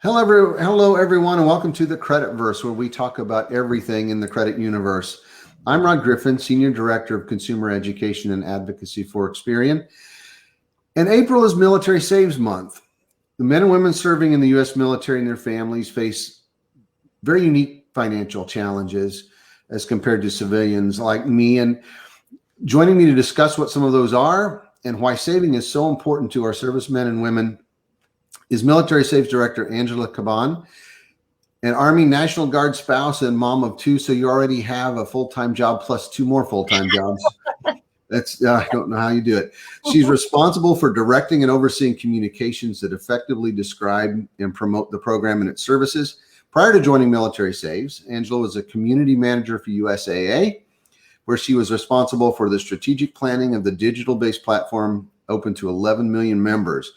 Hello, everyone, and welcome to the Creditverse, where we talk about everything in the credit universe. I'm Rod Griffin, Senior Director of Consumer Education and Advocacy for Experian. And April is Military Saves Month. The men and women serving in the U.S. military and their families face very unique financial challenges as compared to civilians like me. And joining me to discuss what some of those are and why saving is so important to our servicemen and women is Military Saves Director Angela Caban, an Army National Guard spouse and mom of two. So you already have a full-time job plus two more full-time jobs. That's I don't know how you do it. She's responsible for directing and overseeing communications that effectively describe and promote the program and its services. Prior to joining Military Saves, Angela was a community manager for USAA, where she was responsible for the strategic planning of the digital-based platform open to 11 million members.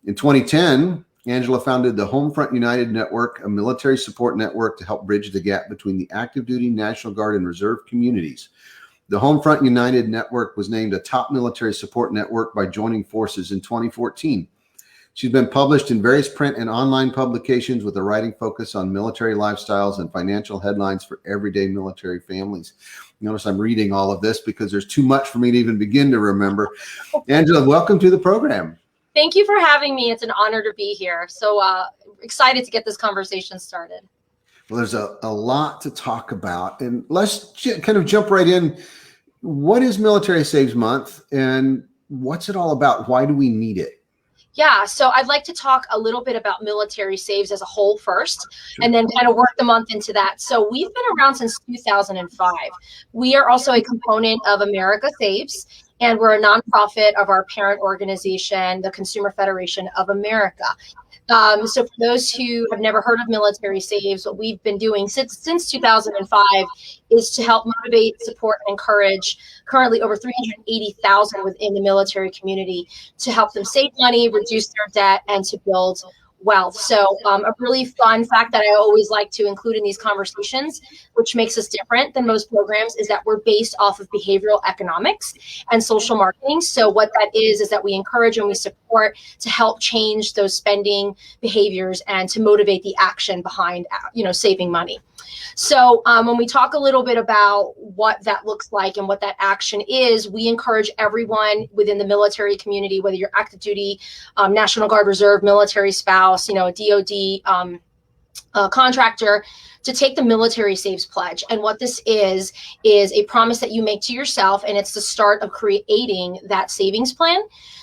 In 2010, Angela founded the Homefront United Network, a military support network to help bridge the gap between the active duty, National Guard, and Reserve communities. The Homefront United Network was named a top military support network by joining forces in 2014. She's been published in various print and online publications with a writing focus on military lifestyles and financial headlines for everyday military families. Notice I'm reading all of this because there's too much for me to even begin to remember. Angela, welcome to the program. Thank you for having me. It's an honor to be here. So excited to get this conversation started. Well, there's a lot to talk about, and let's kind of jump right in. What is Military Saves Month, and what's it all about? Why do we need it? Yeah, so I'd like to talk a little bit about Military Saves as a whole first, and then kind of work the month into that. So we've been around since 2005. We are also a component of America Saves, and we're a nonprofit of our parent organization, the Consumer Federation of America. So for those who have never heard of Military Saves, what we've been doing since 2005 is to help motivate, support, and encourage currently over 380,000 within the military community to help them save money, reduce their debt, and to build wealth. So a really fun fact that I always like to include in these conversations, which makes us different than most programs, is that we're based off of behavioral economics and social marketing. So what that is that we encourage and we support to help change those spending behaviors and to motivate the action behind, saving money. So when we talk a little bit about what that looks like and what that action is, we encourage everyone within the military community, whether you're active duty, National Guard, Reserve, military spouse, a DOD contractor, to take the Military Saves Pledge. And what this is a promise that you make to yourself, and it's the start of creating that savings plan.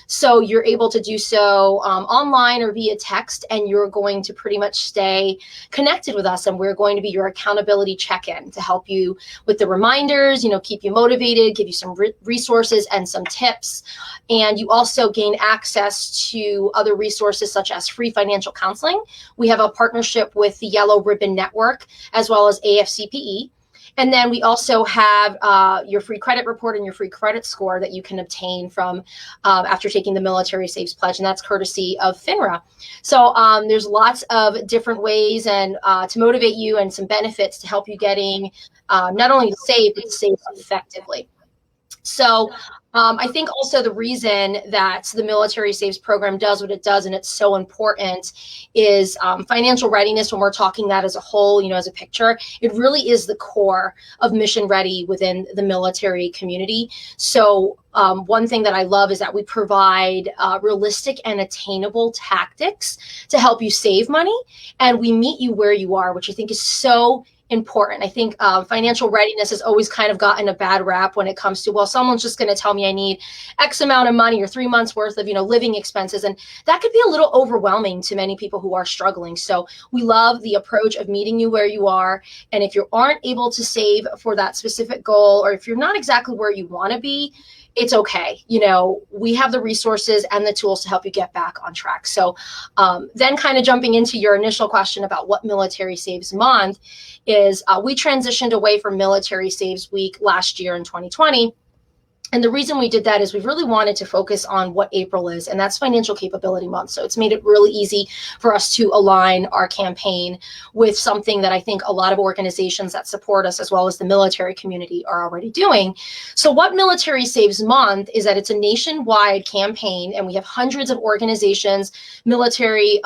So you're able to do so online or via text, and you're going to pretty much stay connected with us. And we're going to be your accountability check-in to help you with the reminders, keep you motivated, give you some resources and some tips. And you also gain access to other resources such as free financial counseling. We have a partnership with the Yellow Ribbon Network, as well as AFCPE. And then we also have your free credit report and your free credit score that you can obtain from after taking the Military Saves Pledge, and that's courtesy of FINRA. So there's lots of different ways and to motivate you and some benefits to help you getting not only to save, but to save effectively. So I think also the reason that the Military Saves program does what it does, and it's so important, is financial readiness. When we're talking that as a whole, as a picture, it really is the core of mission ready within the military community. So one thing that I love is that we provide realistic and attainable tactics to help you save money, and we meet you where you are, which I think is so important. I think financial readiness has always kind of gotten a bad rap when it comes to, well, someone's just going to tell me I need X amount of money or 3 months worth of, living expenses. And that could be a little overwhelming to many people who are struggling. So we love the approach of meeting you where you are. And if you aren't able to save for that specific goal, or if you're not exactly where you want to be, it's okay. We have the resources and the tools to help you get back on track. So then kind of jumping into your initial question about what Military Saves Month is, we transitioned away from Military Saves Week last year in 2020. And the reason we did that is we really wanted to focus on what April is, and that's Financial Capability Month. So it's made it really easy for us to align our campaign with something that I think a lot of organizations that support us, as well as the military community, are already doing. So what Military Saves Month is that it's a nationwide campaign, and we have hundreds of organizations, military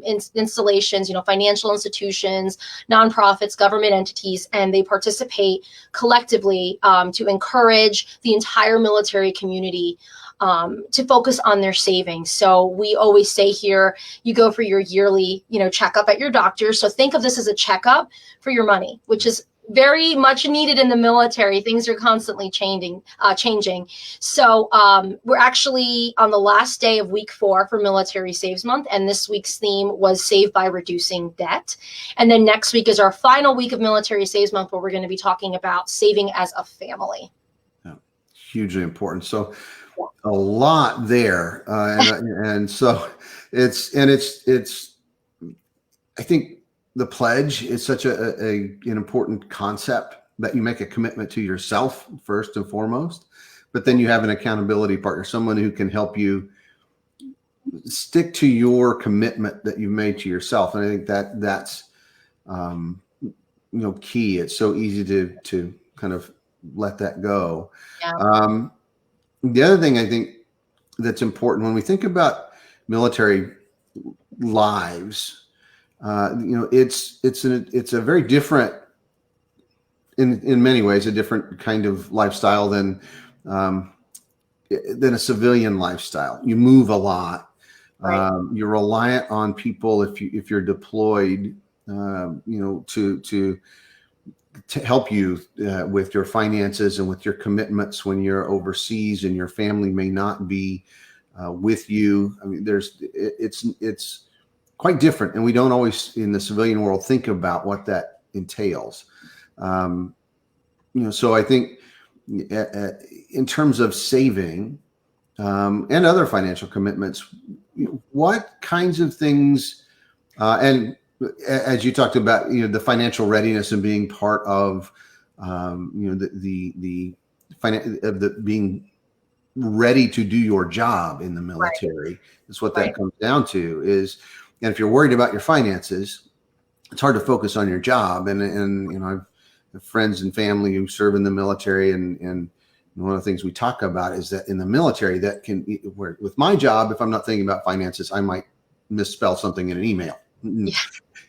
installations, financial institutions, nonprofits, government entities, and they participate collectively to encourage the entire military community to focus on their savings. So we always say here, you go for your yearly, checkup at your doctor. So think of this as a checkup for your money, which is very much needed in the military. Things are constantly changing. So we're actually on the last day of week 4 for Military Saves Month, and this week's theme was Save by Reducing Debt. And then next week is our final week of Military Saves Month, where we're going to be talking about saving as a family. Yeah, hugely important. So a lot there, and so it's I think the pledge is such an important concept that you make a commitment to yourself first and foremost, but then you have an accountability partner, someone who can help you stick to your commitment that you've made to yourself. And I think that's key. It's so easy to kind of let that go. Yeah. The other thing I think that's important when we think about military lives, it's a very different, in many ways, a different kind of lifestyle than a civilian lifestyle. You move a lot. Right. You're reliant on people if you're deployed, to help you with your finances and with your commitments when you're overseas and your family may not be with you. I mean, it's quite different, and we don't always in the civilian world think about what that entails. So I think in terms of saving and other financial commitments, what kinds of things and as you talked about, the financial readiness and being part of, being ready to do your job in the military. Right. Is what that comes down to is, and if you're worried about your finances, it's hard to focus on your job. And I've have friends and family who serve in the military, and one of the things we talk about is that in the military, with my job, if I'm not thinking about finances, I might misspell something in an email. Yeah.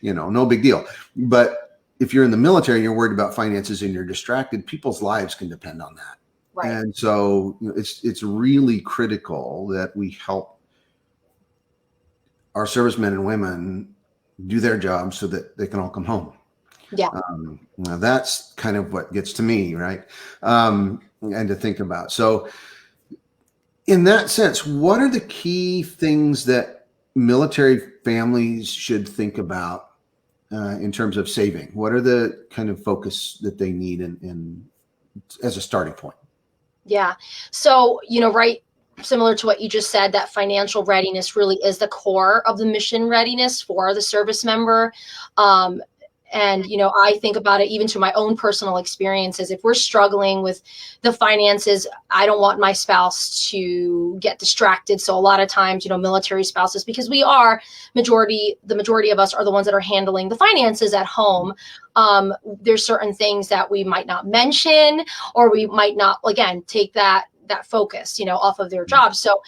No big deal. But if you're in the military and you're worried about finances and you're distracted, people's lives can depend on that. Right. And so it's really critical that we help our servicemen and women do their jobs so that they can all come home. Yeah. Now that's kind of what gets to me, right? And to think about. So in that sense, what are the key things that military families should think about in terms of saving? What are the kind of focus that they need in as a starting point? Yeah. So, right, similar to what you just said, that financial readiness really is the core of the mission readiness for the service member. And, I think about it even to my own personal experiences. If we're struggling with the finances, I don't want my spouse to get distracted. So a lot of times, military spouses, because the majority of us are the ones that are handling the finances at home. There's certain things that we might not mention, or we might not, again, take that focus, off of their job. So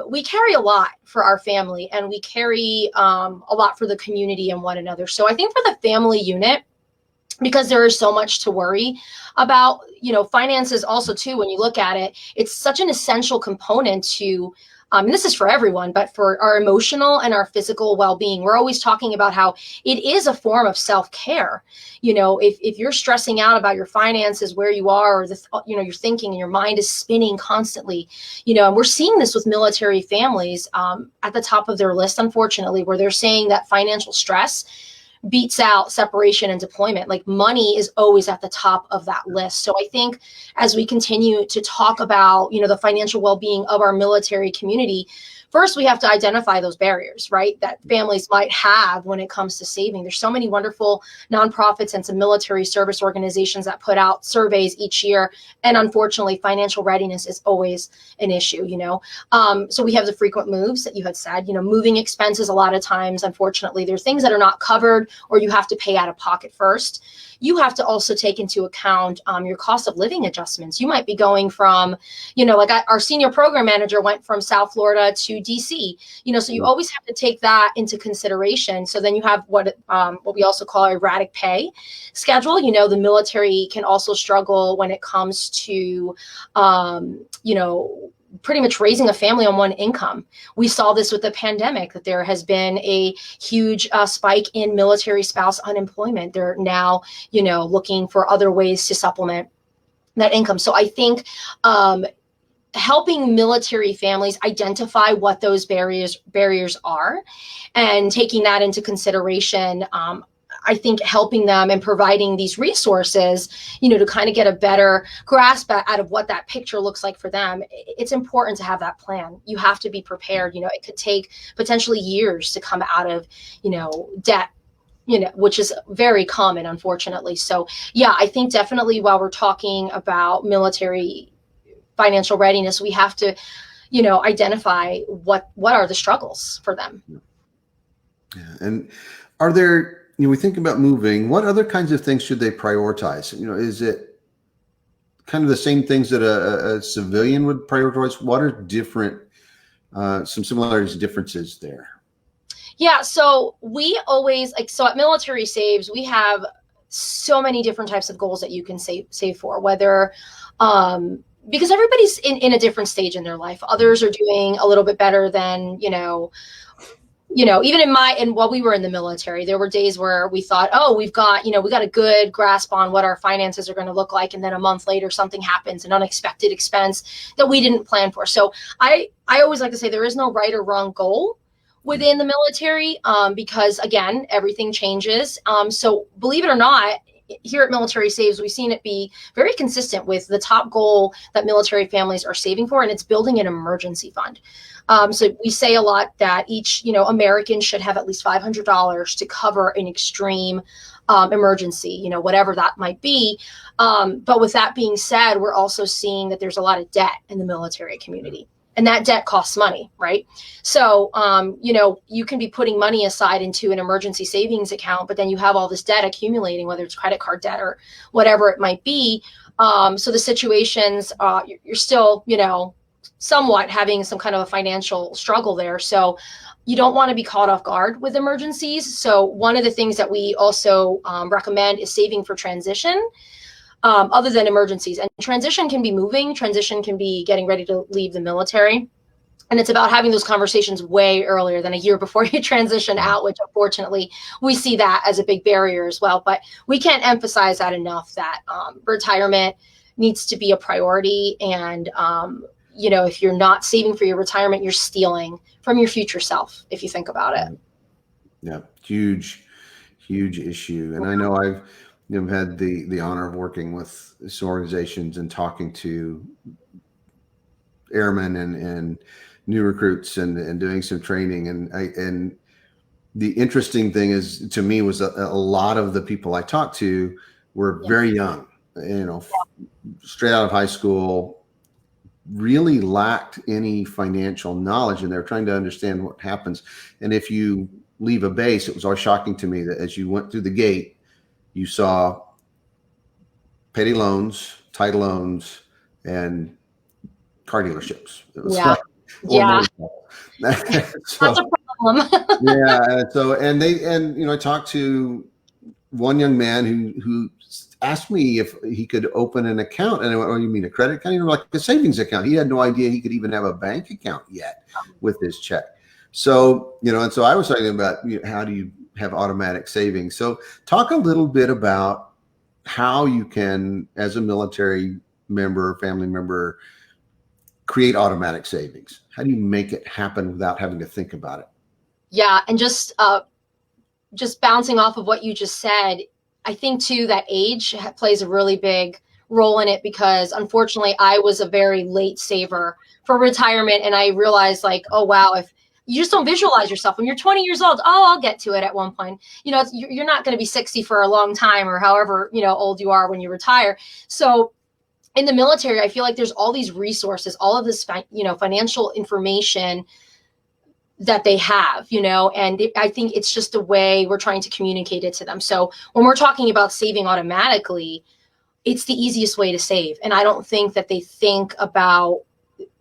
we carry a lot for our family, and we carry a lot for the community and one another. So I think for the family unit, because there is so much to worry about, finances also too, when you look at it, it's such an essential component to, and this is for everyone, but for our emotional and our physical well-being. We're always talking about how it is a form of self-care. If you're stressing out about your finances, where you are, or you're thinking and your mind is spinning constantly, and we're seeing this with military families at the top of their list, unfortunately, where they're saying that financial stress beats out separation and deployment. Like money is always at the top of that list. So I think as we continue to talk about, the financial well-being of our military community, first, we have to identify those barriers, right, that families might have when it comes to saving. There's so many wonderful nonprofits and some military service organizations that put out surveys each year. And unfortunately, financial readiness is always an issue, So we have the frequent moves that you had said, moving expenses. A lot of times, unfortunately, there's things that are not covered or you have to pay out of pocket first. You have to also take into account your cost of living adjustments. You might be going from, our senior program manager went from South Florida to DC, so you always have to take that into consideration. So then you have what we also call erratic pay schedule. The military can also struggle when it comes to, pretty much raising a family on one income. We saw this with the pandemic, that there has been a huge spike in military spouse unemployment. They're now, looking for other ways to supplement that income. So I think helping military families identify what those barriers are and taking that into consideration, I think helping them and providing these resources, to kind of get a better grasp out of what that picture looks like for them. It's important to have that plan. You have to be prepared. It could take potentially years to come out of, debt, which is very common, unfortunately. So yeah, I think definitely while we're talking about military financial readiness, we have to, identify what are the struggles for them. Yeah. And are there, we think about moving, what other kinds of things should they prioritize? Is it kind of the same things that a civilian would prioritize? What are different, some similarities and differences there? Yeah. So we always at Military Saves, we have so many different types of goals that you can save for, whether, because everybody's in a different stage in their life. Others are doing a little bit better than, even while we were in the military, there were days where we thought, oh, we got a good grasp on what our finances are going to look like. And then a month later, something happens, an unexpected expense that we didn't plan for. So I always like to say there is no right or wrong goal within the military, because again, everything changes. So believe it or not, here at Military Saves, we've seen it be very consistent with the top goal that military families are saving for, and it's building an emergency fund. So we say a lot that each, American should have at least $500 to cover an extreme emergency, whatever that might be. But with that being said, we're also seeing that there's a lot of debt in the military community. And that debt costs money, right? So, you can be putting money aside into an emergency savings account, but then you have all this debt accumulating, whether it's credit card debt or whatever it might be. So the situations, you're still, somewhat having some kind of a financial struggle there. So you don't want to be caught off guard with emergencies. So one of the things that we also recommend is saving for transition. Other than emergencies. And transition can be moving, transition can be getting ready to leave the military. And it's about having those conversations way earlier than a year before you transition out, which unfortunately we see that as a big barrier as well. But we can't emphasize that enough, that retirement needs to be a priority. And, if you're not saving for your retirement, you're stealing from your future self, if you think about it. Yeah, huge issue. And I know I've had the honor of working with some organizations and talking to airmen and new recruits and doing some training. And the interesting thing is, to me, was a lot of the people I talked to were very young, straight out of high school, really lacked any financial knowledge, and they're trying to understand what happens. And if you leave a base, it was always shocking to me that as you went through the gate, you saw payday loans, title loans, and car dealerships. It was So, that's a problem. Yeah. So, I talked to one young man who asked me if he could open an account, and I went, "Oh, you mean a credit account?" Like a savings account. He had no idea he could even have a bank account yet with his check. So, and so I was talking about how do you have automatic savings. So talk a little bit about how you can, as a military member, family member, create automatic savings. How do you make it happen without having to think about it? Yeah. And just just bouncing off of what you just said, I think too that age plays a really big role in it, because unfortunately I was a very late saver for retirement, and I realized like, oh wow, if you just don't visualize yourself when you're 20 years old, oh, I'll get to it at one point. You're not going to be 60 for a long time, or however old you are when you retire. So in the military, I feel like there's all these resources, all of this financial information that they have, I think it's just the way we're trying to communicate it to them. So when we're talking about saving automatically, it's the easiest way to save. And I don't think that they think about,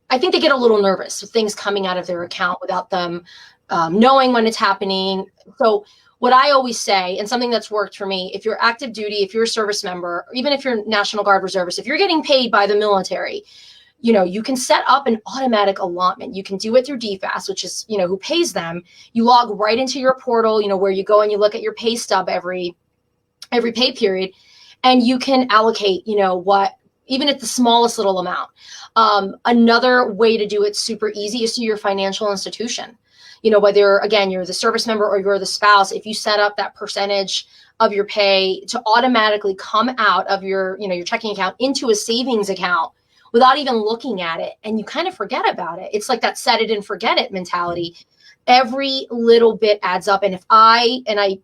I think they get a little nervous with things coming out of their account without them knowing when it's happening. So what I always say, and something that's worked for me, if you're active duty, if you're a service member, or even if you're National Guard reservist, if you're getting paid by the military, you can set up an automatic allotment. You can do it through DFAS, which is, who pays them. You log right into your portal, where you go and you look at your pay stub every pay period, and you can allocate, what, even at the smallest little amount. Another way to do it super easy is to your financial institution. Whether, again, you're the service member or you're the spouse, if you set up that percentage of your pay to automatically come out of your checking account into a savings account without even looking at it, and you kind of forget about it. It's like that set it and forget it mentality. Every little bit adds up. And and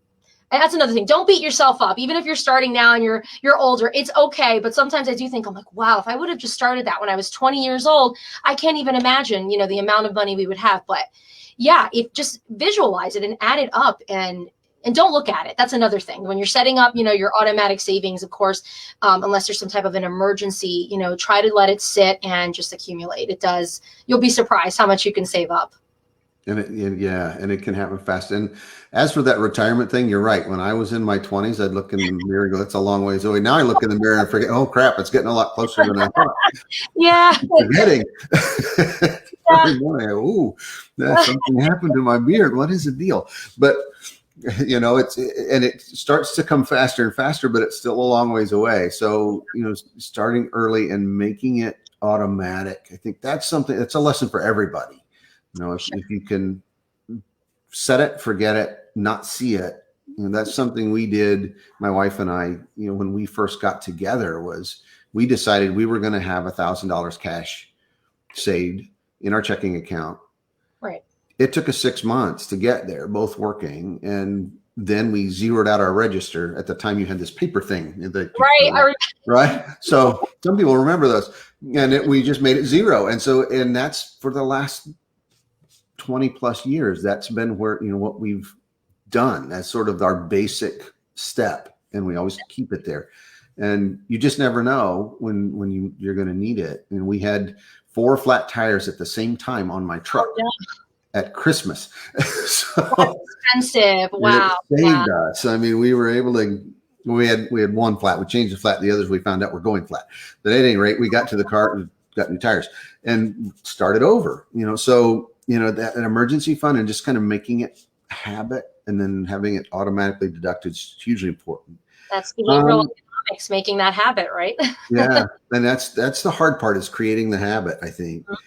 that's another thing. Don't beat yourself up. Even if you're starting now and you're older, it's okay. But sometimes I do think, I'm like, wow, if I would have just started that when I was 20 years old, I can't even imagine, the amount of money we would have. But yeah, just visualize it and add it up, and don't look at it. That's another thing. When you're setting up, your automatic savings, of course, unless there's some type of an emergency, try to let it sit and just accumulate. It does. You'll be surprised how much you can save up. And it can happen fast. And as for that retirement thing, you're right. When I was in my 20s, I'd look in the mirror and go, that's a long ways away. Now I look in the mirror and forget, oh crap, it's getting a lot closer than I thought. Yeah. Forgetting. Every morning, ooh, something happened to my beard. What is the deal? But it starts to come faster and faster, but it's still a long ways away. So, starting early and making it automatic, I think that's a lesson for everybody. If you can set it, forget it, not see it, that's something we did, my wife and I, when we first got together, was we decided we were going to have $1,000 cash saved in our checking account. Right. It took us 6 months to get there, both working. And then we zeroed out our register. At the time, you had this paper thing. Right. Right. So some people remember those. And we just made it zero. And that's for the last 20 plus years. That's been where, what we've done. That's sort of our basic step. And we always keep it there. And you just never know when you're going to need it. And we had 4 flat tires at the same time on my truck. Yeah. At Christmas. So that's expensive. Wow. It saved us. I mean, we were able to, we had one flat, we changed the flat. The others we found out were going flat. But at any rate, we got to the car and got new tires and started over, so, that an emergency fund and just kind of making it a habit and then having it automatically deducted is hugely important. That's behavioral economics, making that habit, right? Yeah. And that's the hard part, is creating the habit, I think. Mm-hmm.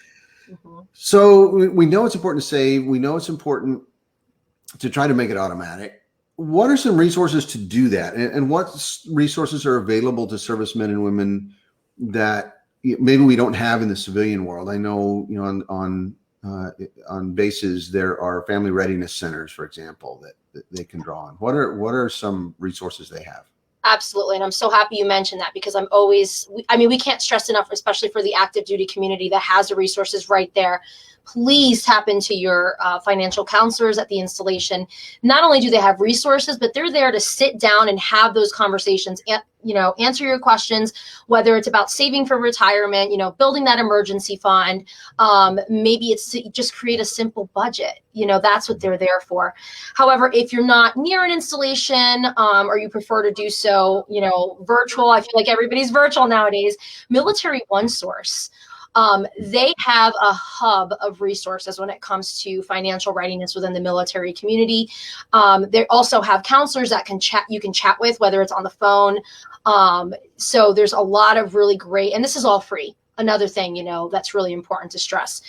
So we know it's important to save. We know it's important to try to make it automatic. What are some resources to do that? And what resources are available to servicemen and women that maybe we don't have in the civilian world? I know, on bases, there are family readiness centers, for example, that they can draw on. What are some resources they have? Absolutely. And I'm so happy you mentioned that, because we can't stress enough, especially for the active duty community that has the resources right there. Please tap into your financial counselors at the installation. Not only do they have resources, but they're there to sit down and have those conversations, answer your questions, whether it's about saving for retirement, building that emergency fund. Maybe it's to just create a simple budget. That's what they're there for. However, if you're not near an installation, or you prefer to do so, virtual, I feel like everybody's virtual nowadays, Military One Source. They have a hub of resources when it comes to financial readiness within the military community. They also have counselors that you can chat with, whether it's on the phone. So there's a lot of really great, and this is all free. Another thing, that's really important to stress.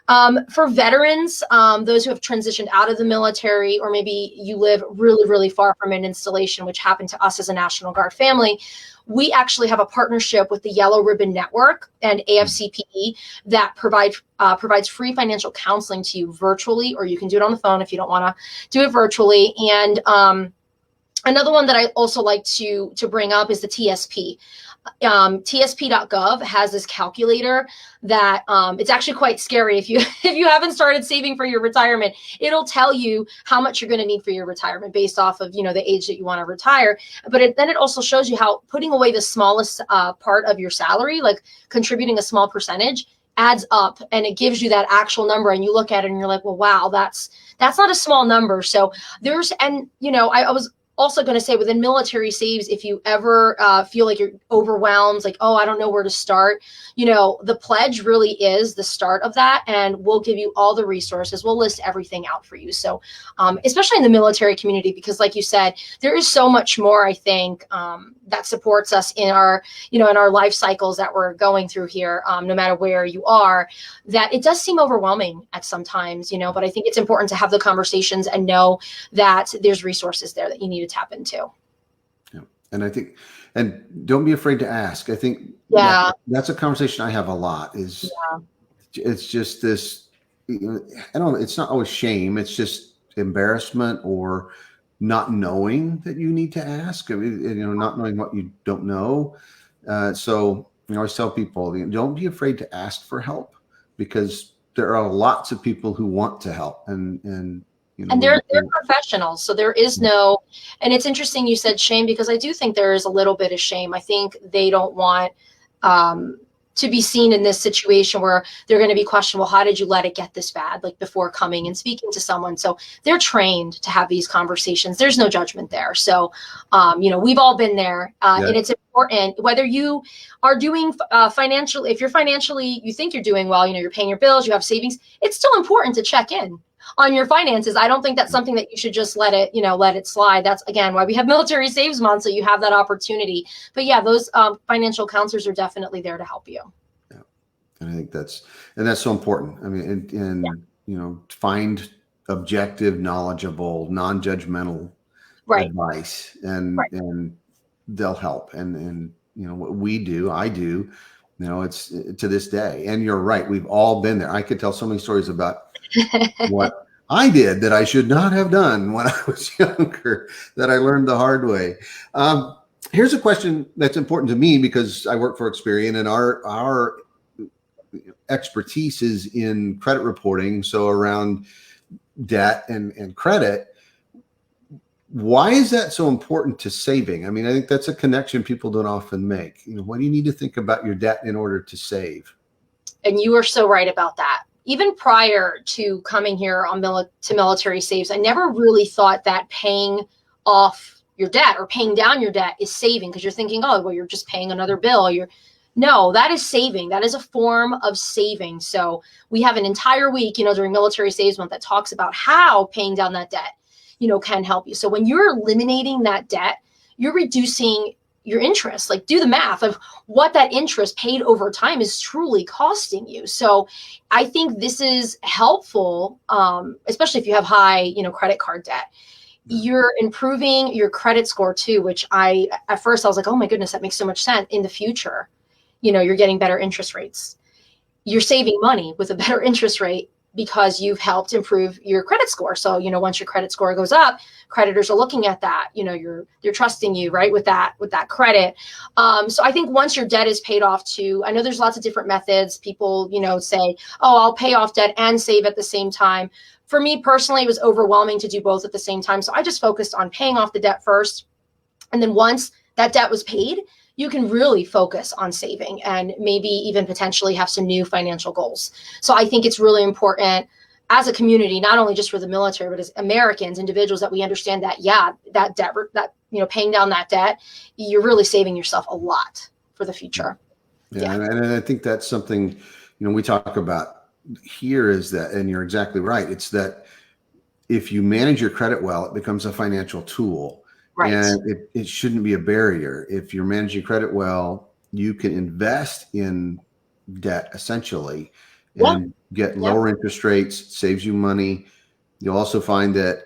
For veterans, those who have transitioned out of the military, or maybe you live really, really far from an installation, which happened to us as a National Guard family, we actually have a partnership with the Yellow Ribbon Network and AFCPE that provides free financial counseling to you virtually, or you can do it on the phone if you don't want to do it virtually. And another one that I also like to bring up is the TSP. TSP.gov has this calculator that it's actually quite scary if you if you haven't started saving for your retirement. It'll tell you how much you're going to need for your retirement based off of the age that you want to retire. But then it also shows you how putting away the smallest part of your salary, like contributing a small percentage, adds up, and it gives you that actual number. And you look at it and you're like, well, wow, that's not a small number. So I was also going to say, within military saves, if you ever feel like you're overwhelmed, like, oh, I don't know where to start, the pledge really is the start of that. And we'll give you all the resources. We'll list everything out for you. So especially in the military community, because like you said, there is so much more, I think, that supports us in our, in our life cycles that we're going through here, no matter where you are, that it does seem overwhelming at sometimes, but I think it's important to have the conversations and know that there's resources there that you need to tap into. Yeah. And I think, and don't be afraid to ask. I think that's a conversation I have a lot it's just this, it's not always shame. It's just embarrassment or not knowing that you need to ask, not knowing what you don't know. So I always tell people, don't be afraid to ask for help, because there are lots of people who want to help, and they're professionals. So there is no, and it's interesting you said shame, because I do think there is a little bit of shame. I think they don't want to be seen in this situation where they're going to be questioned, well, how did you let it get this bad, like before coming and speaking to someone? So they're trained to have these conversations. There's no judgment there. So, we've all been there, and it's important whether you are doing financially, if you're financially, you think you're doing well, you're paying your bills, you have savings, it's still important to check in on your finances. I don't think that's something that you should just let it slide. That's, again, why we have Military Saves Month, so you have that opportunity. But yeah, those financial counselors are definitely there to help you. Yeah, and I think that's so important. I mean, find objective, knowledgeable, non-judgmental advice, and they'll help. And what I do, it's to this day. And you're right, we've all been there. I could tell so many stories about what I did that I should not have done when I was younger, that I learned the hard way. Here's a question that's important to me, because I work for Experian, and our expertise is in credit reporting. So around debt and credit. Why is that so important to saving? I mean, I think that's a connection people don't often make. What do you need to think about your debt in order to save? And you are so right about that. Even prior to coming here to Military Saves, I never really thought that paying off your debt or paying down your debt is saving, because you're thinking, oh, well, you're just paying another bill. No, that is saving. That is a form of saving. So we have an entire week, during Military Saves Month, that talks about how paying down that debt, can help you. So when you're eliminating that debt, you're reducing your interest. Like, do the math of what that interest paid over time is truly costing you. So I think this is helpful, especially if you have high, credit card debt. You're improving your credit score too, which at first I was like, oh my goodness, that makes so much sense. In the future, you're getting better interest rates. You're saving money with a better interest rate, because you've helped improve your credit score. So, once your credit score goes up, creditors are looking at that, they're trusting you, right, with that credit. So I think once your debt is paid off too, I know there's lots of different methods. People, say, oh, I'll pay off debt and save at the same time. For me personally, it was overwhelming to do both at the same time. So I just focused on paying off the debt first. And then once that debt was paid, you can really focus on saving and maybe even potentially have some new financial goals. So I think it's really important as a community, not only just for the military, but as Americans, individuals, that we understand that, that debt, that, paying down that debt, you're really saving yourself a lot for the future. Yeah. And I think that's something, we talk about here, is that, and you're exactly right. It's that if you manage your credit well, it becomes a financial tool. Right. And it shouldn't be a barrier. If you're managing credit well, you can invest in debt essentially and get lower interest rates, saves you money. You'll also find that,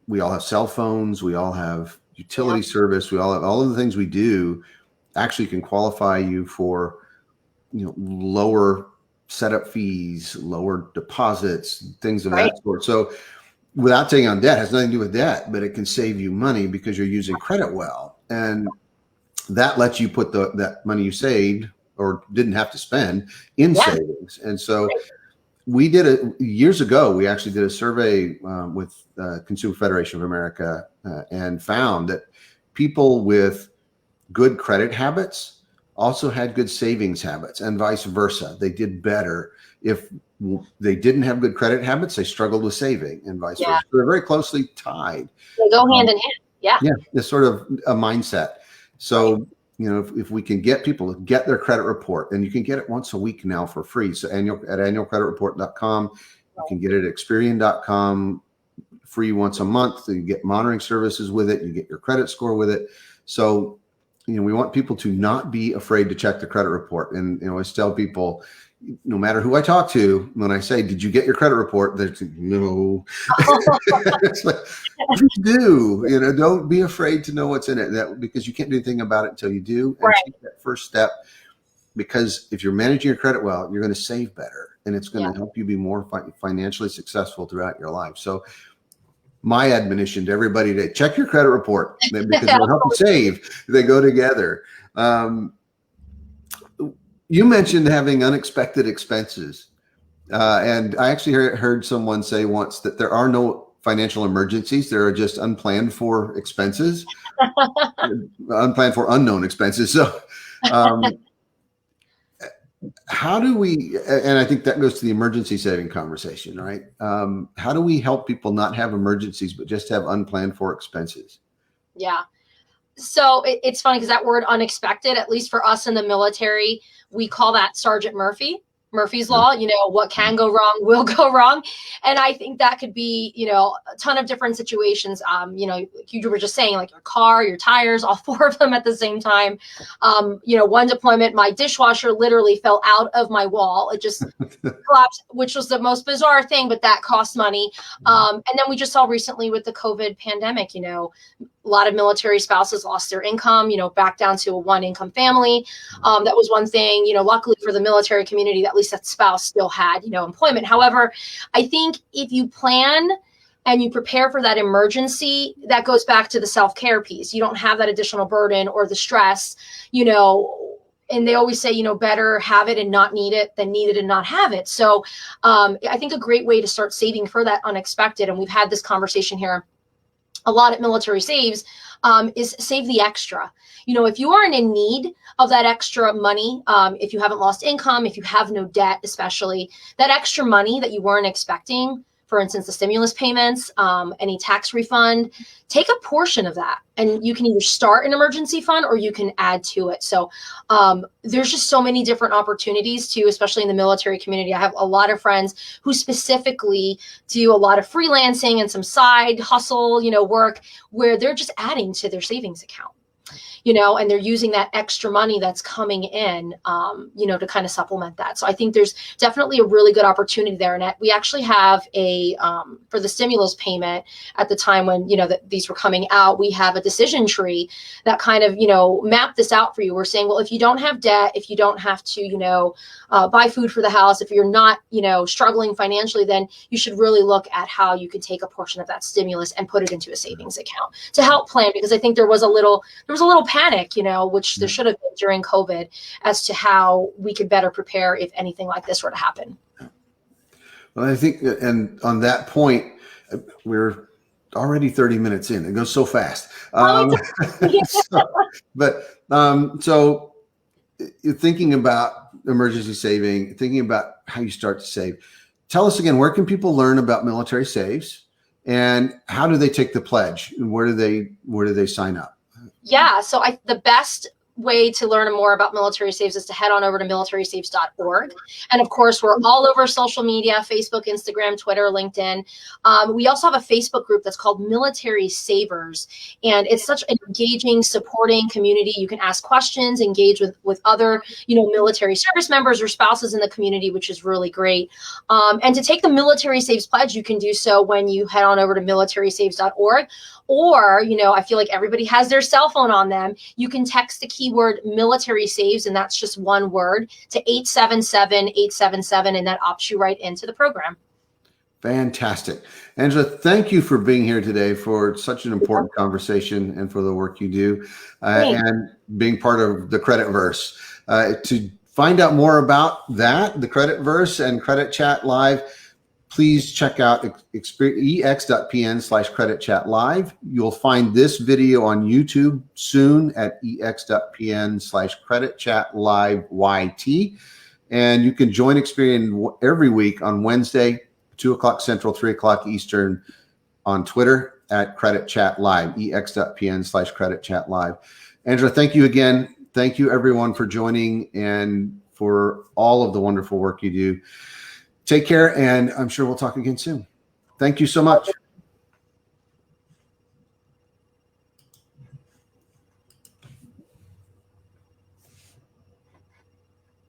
we all have cell phones, we all have utility service, we all have all of the things we do actually can qualify you for, lower setup fees, lower deposits, things of that sort. So without taking on debt, it has nothing to do with debt, but it can save you money because you're using credit well. And that lets you put that money you saved or didn't have to spend in savings. And so we did years ago, we actually did a survey with Consumer Federation of America and found that people with good credit habits also had good savings habits, and vice versa. They did better. If they didn't have good credit habits, they struggled with saving, and vice versa. So they're very closely tied. They go hand in hand. Yeah. It's sort of a mindset. So, if we can get people to get their credit report, and you can get it once a week now for free. So at annualcreditreport.com, you can get it at Experian.com, free once a month. So you get monitoring services with it. You get your credit score with it. So, we want people to not be afraid to check the credit report. And, I always tell people, no matter who I talk to, when I say, did you get your credit report? They're like, no. It's like, you do, don't be afraid to know what's in it, because you can't do anything about it until you do. And take that first step, because if you're managing your credit well, you're going to save better, and it's going to help you be more financially successful throughout your life. So my admonition to everybody to check your credit report, because it'll help you save. They go together. You mentioned having unexpected expenses. And I actually heard someone say once that there are no financial emergencies. There are just unplanned for expenses, unplanned for unknown expenses. So how do we, and I think that goes to the emergency saving conversation, right? How do we help people not have emergencies, but just have unplanned for expenses? Yeah. So it's funny because that word unexpected, at least for us in the military, we call that Sergeant Murphy's Law. What can go wrong will go wrong. And I think that could be, a ton of different situations. You were just saying, like your car, your tires, all four of them at the same time. One deployment, my dishwasher literally fell out of my wall. It just collapsed, which was the most bizarre thing, but that cost money. And then we just saw recently with the COVID pandemic, a lot of military spouses lost their income, back down to a one income family. That was one thing, luckily for the military community, at least that spouse still had, employment. However, I think if you plan and you prepare for that emergency, that goes back to the self-care piece. You don't have that additional burden or the stress, and they always say, better have it and not need it than need it and not have it. So I think a great way to start saving for that unexpected, and we've had this conversation here a lot at Military Saves, is save the extra. If you aren't in need of that extra money, if you haven't lost income, if you have no debt, especially that extra money that you weren't expecting, for instance, the stimulus payments, any tax refund, take a portion of that. And you can either start an emergency fund or you can add to it. So there's just so many different opportunities too, especially in the military community. I have a lot of friends who specifically do a lot of freelancing and some side hustle, work where they're just adding to their savings account. And they're using that extra money that's coming in, to kind of supplement that. So I think there's definitely a really good opportunity there. And we actually have for the stimulus payment at the time when, these were coming out, we have a decision tree that kind of, map this out for you. We're saying, well, if you don't have debt, if you don't have to, buy food for the house, if you're not, struggling financially, then you should really look at how you can take a portion of that stimulus and put it into a savings account to help plan. Because I think there was a little panic, which there should have been during COVID, as to how we could better prepare if anything like this were to happen. Well, I think, and on that point, we're already 30 minutes in. It goes so fast. So you're thinking about emergency saving, thinking about how you start to save. Tell us again, where can people learn about Military Saves, and how do they take the pledge, and where do they sign up? Yeah. So the best way to learn more about military saves is to head on over to militarysaves.org. And of course, we're all over social media, Facebook, Instagram, Twitter, LinkedIn. We also have a Facebook group that's called Military Savers. And it's such an engaging, supporting community. You can ask questions, engage with other, military service members or spouses in the community, which is really great. And to take the Military Saves Pledge, you can do so when you head on over to militarysaves.org. Or, I feel like everybody has their cell phone on them. You can text the keyword military saves, and that's just one word, to 877-877, and that opts you right into the program. Fantastic. Angela, thank you for being here today for such an important conversation and for the work you do and being part of the Creditverse. To find out more about that, the Creditverse and Credit Chat Live, please check out ex.pn/Credit Chat Live. You'll find this video on YouTube soon at ex.pn/Credit Chat Live YT. And you can join Experian every week on Wednesday, 2 o'clock Central, 3 o'clock Eastern on Twitter at Credit Chat Live, ex.pn/Credit Chat Live. Angela, thank you again. Thank you everyone for joining and for all of the wonderful work you do. Take care, and I'm sure we'll talk again soon. Thank you so much.